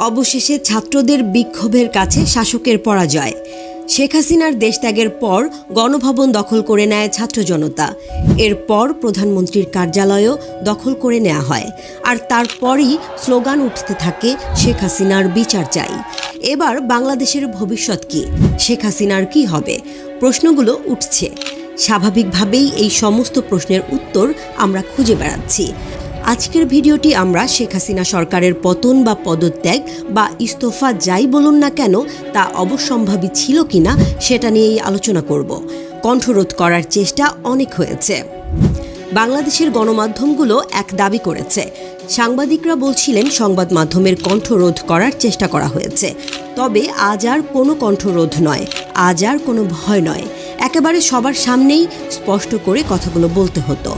অবশেষে ছাত্রদের বিক্ষোভের কাছে শাসকের পরাজয়। শেখ হাসিনার দেশত্যাগের পর গণভবন দখল করে নেয় ছাত্র জনতা। এরপর প্রধানমন্ত্রীর কার্যালয়ও দখল করে নেওয়া হয়, আর তারপরই স্লোগান উঠতে থাকে শেখ হাসিনার বিচার চাই। এবার বাংলাদেশের ভবিষ্যৎ কি? শেখ হাসিনার কি হবে? প্রশ্নগুলো উঠছে। স্বাভাবিকভাবেই এই সমস্ত প্রশ্নের উত্তর আমরা খুঁজে বেড়াচ্ছি। আজকের ভিডিওটি আমরা শেখ হাসিনা সরকারের পতন বা পদত্যাগ বা ইস্তফা যাই বলুন না কেন তা অবশ্যম্ভাবী ছিল কিনা সেটা নিয়েই আলোচনা করব। কণ্ঠরোধ করার চেষ্টা অনেক হয়েছে। বাংলাদেশের গণমাধ্যমগুলো এক দাবি করেছে, সাংবাদিকরা বলছিলেন সংবাদ মাধ্যমের কণ্ঠরোধ করার চেষ্টা করা হয়েছে। তবে আজ আর কোনো কণ্ঠরোধ নয়, আজ আর কোনো ভয় নয়। একেবারে সবার সামনেই স্পষ্ট করে কথাগুলো বলতে হতো।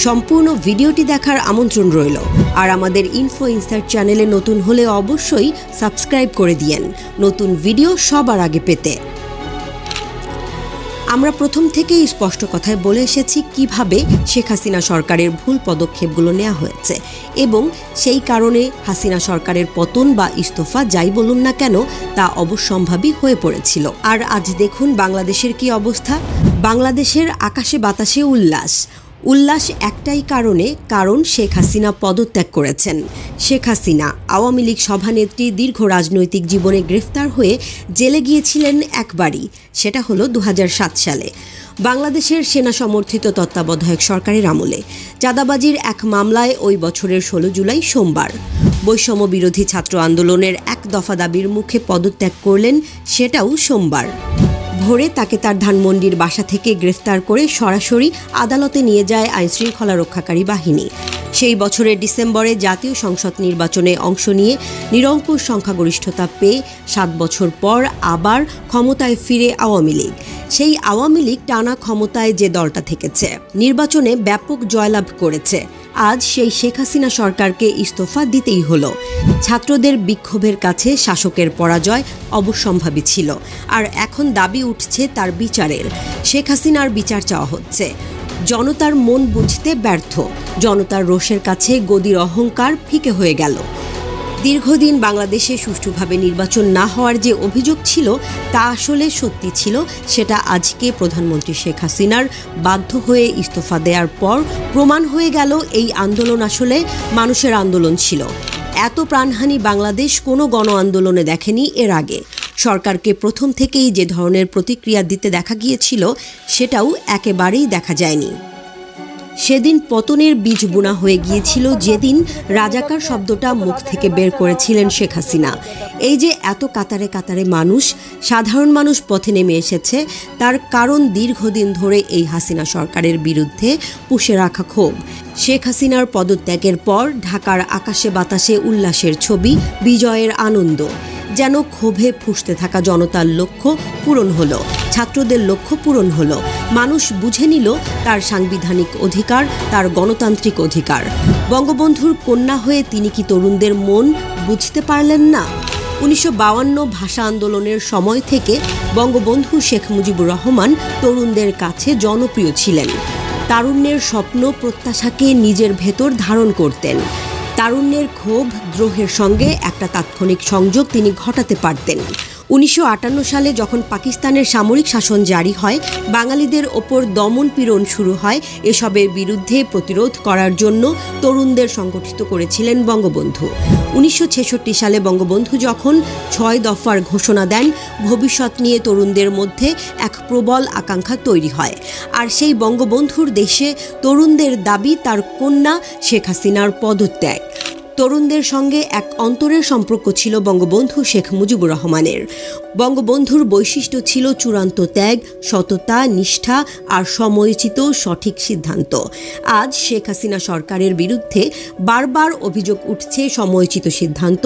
সম্পূর্ণ ভিডিওটি দেখার আমন্ত্রণ রইল। আর আমাদের ইনফো ইনসাইট চ্যানেলে নতুন হলে অবশ্যই সাবস্ক্রাইব করে দিয়েন নতুন ভিডিও সবার আগে পেতে। আমরা প্রথম থেকেই স্পষ্ট কথায় বলে এসেছি কিভাবে শেখ হাসিনা সরকারের ভুল পদক্ষেপগুলো নেওয়া হয়েছে এবং সেই কারণে হাসিনা সরকারের পতন বা ইস্তফা যাই বলুন না কেন তা অবশ্যম্ভাবী হয়ে পড়েছিল। আর আজ দেখুন বাংলাদেশের কি অবস্থা। বাংলাদেশের আকাশে বাতাসে উল্লাস একটাই কারণ শেখ হাসিনা পদত্যাগ করেছেন। শেখ হাসিনা আওয়ামী লীগ সভানেত্রী দীর্ঘ রাজনৈতিক জীবনে গ্রেফতার হয়ে জেলে গিয়েছিলেন একবারই, সেটা হলো 2007 সালে বাংলাদেশের সেনা সমর্থিত তত্ত্বাবধায়ক সরকারের আমলে। চাঁদাবাজির এক মামলায় ওই বছরের 16 জুলাই সোমবার বৈষম্য বিরোধী ছাত্র আন্দোলনের এক দফা দাবির মুখে পদত্যাগ করলেন, সেটাও সোমবার ভোরে। তাকে তার ধানমন্ডির বাসা থেকে গ্রেফতার করে সরাসরি আদালতে নিয়ে যায় আইনশৃঙ্খলা রক্ষাকারী বাহিনী। সেই বছরের ডিসেম্বরে জাতীয় সংসদ নির্বাচনে অংশ নিয়ে নিরঙ্কুশ সংখ্যাগরিষ্ঠতা পেয়ে 7 বছর পর আবার ক্ষমতায় ফিরে আওয়ামী লীগ। সেই আওয়ামী লীগ টানা ক্ষমতায় যে দলটা থেকেছে, নির্বাচনে ব্যাপক জয়লাভ করেছে। আজ সেই শেখ হাসিনা সরকারকে ইস্তফা দিতেই হলো। ছাত্রদের বিক্ষোভের কাছে শাসকের পরাজয় অবশ্যম্ভাবী ছিল, আর এখন দাবি উঠছে তার বিচারের। শেখ হাসিনার বিচার চাওয়া হচ্ছে। জনতার মন বুঝতে ব্যর্থ, জনতার রোষের কাছে গদির অহংকার ফিকে হয়ে গেল। দীর্ঘদিন বাংলাদেশে সুষ্ঠুভাবে নির্বাচন না হওয়ার যে অভিযোগ ছিল তা আসলে সত্যি ছিল, সেটা আজকে প্রধানমন্ত্রী শেখ হাসিনার বাধ্য হয়ে ইস্তফা দেওয়ার পর প্রমাণ হয়ে গেল। এই আন্দোলন আসলে মানুষের আন্দোলন ছিল। এত প্রাণহানি বাংলাদেশ কোনো গণ আন্দোলনে দেখেনি এর আগে। সরকারকে প্রথম থেকেই যে ধরনের প্রতিক্রিয়া দিতে দেখা গিয়েছিল সেটাও একেবারেই দেখা যায়নি। সেদিন পতনের বীজ বোনা হয়ে গিয়েছিল যেদিন রাজাকার শব্দটা মুখ থেকে বের করেছিলেন শেখ হাসিনা। এই যে এত কাতারে কাতারে মানুষ, সাধারণ মানুষ পথে নেমে এসেছে, তার কারণ দীর্ঘদিন ধরে এই হাসিনা সরকারের বিরুদ্ধে পুষে রাখা ক্ষোভ। শেখ হাসিনার পদত্যাগের পর ঢাকার আকাশে বাতাসে উল্লাসের ছবি, বিজয়ের আনন্দ। যেন ক্ষোভে ফুঁসতে থাকা জনতার লক্ষ্য পূরণ হলো, ছাত্রদের লক্ষ্য পূরণ হলো। মানুষ বুঝে নিল তার সাংবিধানিক অধিকার, তার গণতান্ত্রিক অধিকার। বঙ্গবন্ধুর কন্যা হয়ে তিনি কি তরুণদের মন বুঝতে পারলেন না? 1952 ভাষা আন্দোলনের সময় থেকে বঙ্গবন্ধু শেখ মুজিবুর রহমান তরুণদের কাছে জনপ্রিয় ছিলেন। তারুণ্যের স্বপ্ন প্রত্যাশাকে নিজের ভেতর ধারণ করতেন। তারুণ্যের ক্ষোভ দ্রোহের সঙ্গে একটা তাৎক্ষণিক সংযোগ তিনি ঘটাতে পারতেন। 1958 সালে যখন পাকিস্তানের সামরিক শাসন জারি হয়, বাঙালিদের ওপর দমন পীড়ন শুরু হয়। এসবের বিরুদ্ধে প্রতিরোধ করার জন্য তরুণদের সংগঠিত করেছিলেন বঙ্গবন্ধু। 1966 সালে বঙ্গবন্ধু যখন 6 দফার ঘোষণা দেন, ভবিষ্যৎ নিয়ে তরুণদের মধ্যে এক প্রবল আকাঙ্ক্ষা তৈরি হয়। আর সেই বঙ্গবন্ধুর দেশে তরুণদের দাবি তার কন্যা শেখ হাসিনার পদত্যাগ। তরুণদের সঙ্গে এক অন্তরের সম্পর্ক ছিল বঙ্গবন্ধু শেখ মুজিবুর রহমানের। বঙ্গবন্ধুর বৈশিষ্ট্য ছিল চূড়ান্ত ত্যাগ, সততা, নিষ্ঠা আর সময়োচিত সঠিক সিদ্ধান্ত। আজ শেখ হাসিনা সরকারের বিরুদ্ধে বারবার অভিযোগ উঠছে সময়োচিত সিদ্ধান্ত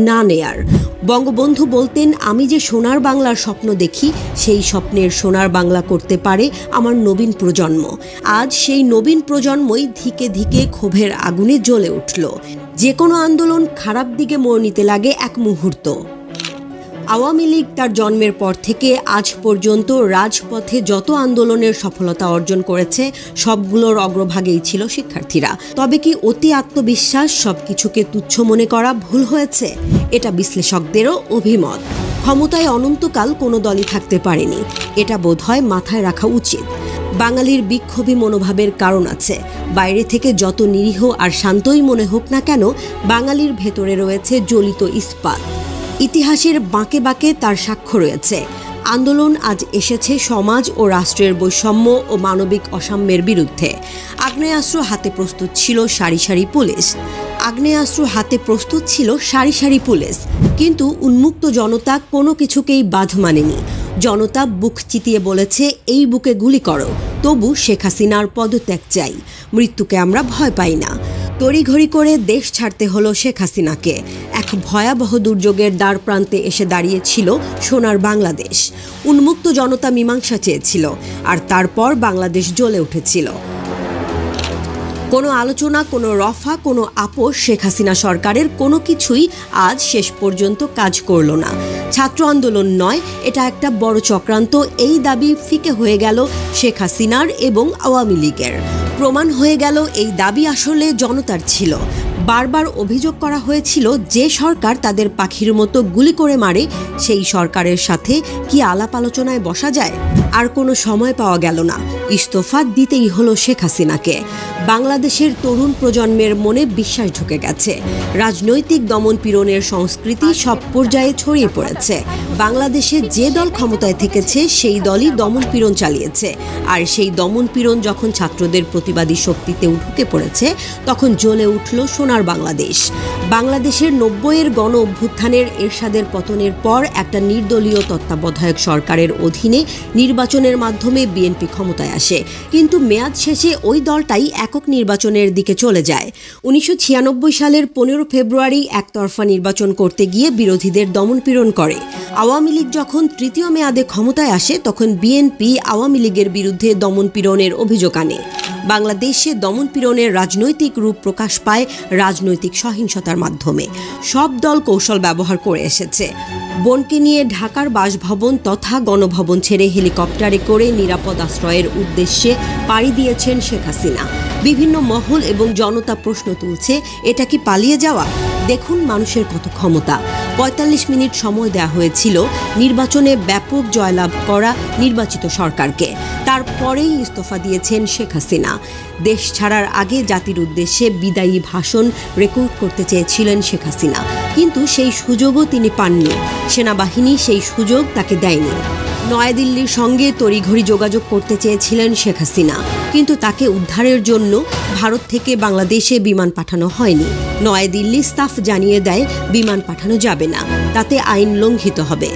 না নেয়ার। বঙ্গবন্ধু বলতেন, আমি যে সোনার বাংলার স্বপ্ন দেখি, সেই স্বপ্নের সোনার বাংলা করতে পারে আমার নবীন প্রজন্ম। আজ সেই নবীন প্রজন্মই ধিকে ধিকে ক্ষোভের আগুনে জ্বলে উঠল। যে কোনো আন্দোলন খারাপ দিকে মোড় নিতে লাগে এক মুহূর্ত। আওয়ামী লীগ তার জন্মের পর থেকে আজ পর্যন্ত রাজপথে যত আন্দোলনের সফলতা অর্জন করেছে সবগুলোর অগ্রভাগেই ছিল শিক্ষার্থীরা। তবে কি অতি আত্মবিশ্বাস সবকিছুকে তুচ্ছ মনে করা ভুল হয়েছে? এটা বিশ্লেষকদেরও অভিমত। ক্ষমতায় অনন্তকাল কোনো দলই থাকতে পারেনি, এটা বোধহয় মাথায় রাখা উচিত। বাঙালির বিক্ষোভী মনোভাবের কারণ আছে। বাইরে থেকে যত নিরীহ আর শান্তই মনে হোক না কেন, বাঙালির ভেতরে রয়েছে জ্বলিত ইস্পাত। ইতিহাসের বাঁকে বাঁকে তার সাক্ষ্য রয়েছে। আন্দোলন আজ এসেছে সমাজ ও রাষ্ট্রের বৈষম্য ও মানবিক অসাম্যের বিরুদ্ধে। আগ্নেয়াস্ত্র হাতে প্রস্তুত ছিল সারি সারি পুলিশ, কিন্তু উন্মুক্ত জনতা কোনো কিছুকেই বাধ মানেনি। জনতা বুক চিতিয়ে বলেছে, এই বুকে গুলি করো, তবু শেখ হাসিনার পদত্যাগ চাই। মৃত্যুকে আমরা ভয় পাই না। তড়িঘড়ি করে দেশ ছাড়তে হলো শেখ হাসিনাকে। এক ভয়াবহ দুর্যোগের দ্বার প্রান্তে এসে দাঁড়িয়েছিল সোনার বাংলাদেশ। উন্মুক্ত জনতা মীমাংসা চেয়েছিল, আর তারপর বাংলাদেশ জ্বলে উঠেছিল। কোনো আলোচনা, কোনো রফা, কোনো আপোষ শেখ হাসিনা সরকারের কোনো কিছুই আজ শেষ পর্যন্ত কাজ করল না। ছাত্র আন্দোলন নয়, এটা একটা বড় চক্রান্ত। এই দাবি ফিকে হয়ে গেল শেখ হাসিনার এবং আওয়ামী লীগের। প্রমাণ হয়ে গেল এই দাবি আসলে জনতার ছিল। বারবার অভিযোগ করা হয়েছিল যে সরকার তাদের পাখির মতো গুলি করে মারে, সেই সরকারের সাথে কি আলাপ আলোচনায় বসা যায়? আর কোনো সময় পাওয়া গেল না। ইস্তফা দিতেই হলো শেখ হাসিনাকে। বাংলাদেশের তরুণ প্রজন্মের মনে বিশ্বাস ঢুকে গেছে। রাজনৈতিক দমনপীড়নের সংস্কৃতি সব পর্যায়ে ছড়িয়ে পড়েছে। বাংলাদেশে যে দল ক্ষমতায় থেকেছে সেই দলই দমনপীড়ন চালিয়েছে। আর সেই দমনপীড়ন যখন ছাত্রদের প্রতিবাদী শক্তিতে ঢুকে পড়েছে, তখন জ্বলে উঠল সোনার বাংলাদেশ। বাংলাদেশের 90-এর গণ অভ্যুত্থানের এরশাদের পতনের পর একটা নির্দলীয় তত্ত্বাবধায়ক সরকারের অধীনে নির্বাচনের মাধ্যমে বিএনপি ক্ষমতায় আসে, কিন্তু মেয়াদ শেষে ওই দলটাই একক নির্বাচনের দিকে চলে যায়। 1996 সালের 15 ফেব্রুয়ারি একতরফা নির্বাচন করতে গিয়ে বিরোধীদের দমনপীড়ন করে। আওয়ামী লীগ যখন তৃতীয় মেয়াদে ক্ষমতায় আসে, তখন বিএনপি আওয়ামী লীগের বিরুদ্ধে দমনপীড়নের অভিযোগ আনে। বাংলাদেশে দমনপীড়নের রাজনৈতিক রূপ প্রকাশ পায় রাজনৈতিক সহিংসতার মাধ্যমে। সব দল কৌশল ব্যবহার করে এসেছে। বোনকে নিয়ে ঢাকার বাসভবন তথা গণভবন ছেড়ে হেলিকপ্টারে করে নিরাপদ আশ্রয়ের উদ্দেশ্যে পাড়ি দিয়েছেন শেখ হাসিনা। বিভিন্ন মহল এবং জনতা প্রশ্ন তুলছে, এটা কি পালিয়ে যাওয়া? দেখুন মানুষের কত ক্ষমতা। 45 মিনিট সময় দেওয়া হয়েছিল নির্বাচনে ব্যাপক জয়লাভ করা নির্বাচিত সরকারকে। তারপরেই ইস্তফা দিয়েছেন শেখ হাসিনা। দেশ ছাড়ার আগে জাতির উদ্দেশ্যে বিদায়ী ভাষণ রেকর্ড করতে চেয়েছিলেন শেখ হাসিনা, কিন্তু সেই সুযোগও তিনি পাননি। সেনাবাহিনী সেই সুযোগ তাকে দেয়নি। নয়াদিল্লির সঙ্গে তড়িঘড়ি যোগাযোগ করতে চেয়েছিলেন শেখ হাসিনা, কিন্তু তাকে উদ্ধারের জন্য ভারত থেকে বাংলাদেশে বিমান পাঠানো হয়নি। নয়াদিল্লি স্টাফ জানিয়ে দেয় বিমান পাঠানো যাবে না, তাতে আইন লঙ্ঘিত হবে।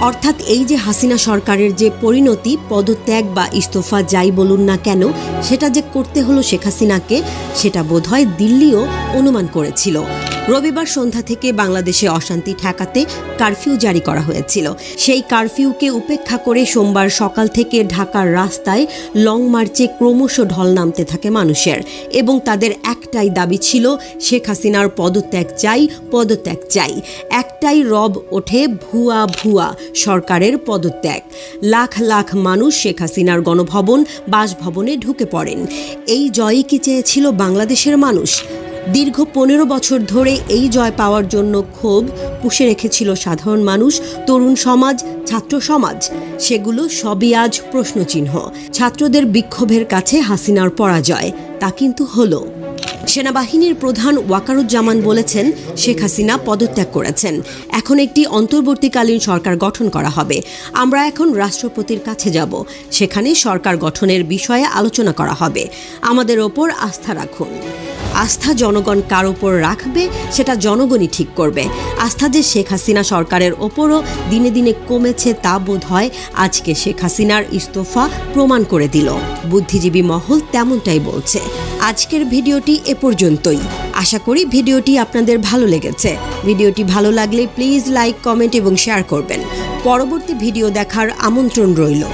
অর্থাৎ এই যে হাসিনা সরকারের যে পরিণতি, পদত্যাগ বা ইস্তফা যাই বলুন না কেন, সেটা যে করতে হলো শেখ হাসিনাকে, সেটা বোধহয় দিল্লিও অনুমান করেছিল। রবিবার সন্ধ্যা থেকে বাংলাদেশে অশান্তি ঠেকাতে কারফিউ জারি করা হয়েছিল। সেই কারফিউকে উপেক্ষা করে সোমবার সকাল থেকে ঢাকার রাস্তায় লং মার্চে ক্রমশ ঢল নামতে থাকে মানুষের, এবং তাদের একটাই দাবি ছিল, শেখ হাসিনার পদত্যাগ চাই। একটাই রব ওঠে, ভুয়া সরকারের পদত্যাগ। লাখ লাখ মানুষ শেখ হাসিনার গণভবন, বাসভবনে ঢুকে পড়েন। এই জয়ই কি চেয়েছিল বাংলাদেশের মানুষ? দীর্ঘ 15 বছর ধরে এই জয় পাওয়ার জন্য ক্ষোভ পুষে রেখেছিল সাধারণ মানুষ, তরুণ সমাজ, ছাত্র সমাজ। সেগুলো সবই আজ প্রশ্নচিহ্ন। ছাত্রদের বিক্ষোভের কাছে হাসিনার পরাজয়, তা কিন্তু হলো। সেনাবাহিনীর প্রধান ওয়াকারুজ্জামান বলেছেন, শেখ হাসিনা পদত্যাগ করেছেন, এখন একটি অন্তর্বর্তীকালীন সরকার গঠন করা হবে। আমরা এখন রাষ্ট্রপতির কাছে যাব, সেখানে সরকার গঠনের বিষয়ে আলোচনা করা হবে। আমাদের ওপর আস্থা রাখুন। আস্থা জনগণ কার ওপর রাখবে সেটা জনগণই ঠিক করবে। আস্থা যে শেখ হাসিনা সরকারের ওপরও দিনে দিনে কমেছে, তা বোধ হয় আজকে শেখ হাসিনার ইস্তফা প্রমাণ করে দিল। বুদ্ধিজীবী মহল তেমনটাই বলছে। আজকের ভিডিওটি এ পর্যন্তই। আশা করি ভিডিওটি আপনাদের ভালো লেগেছে। ভিডিওটি ভালো লাগলে প্লিজ লাইক, কমেন্ট এবং শেয়ার করবেন। পরবর্তী ভিডিও দেখার আমন্ত্রণ রইল।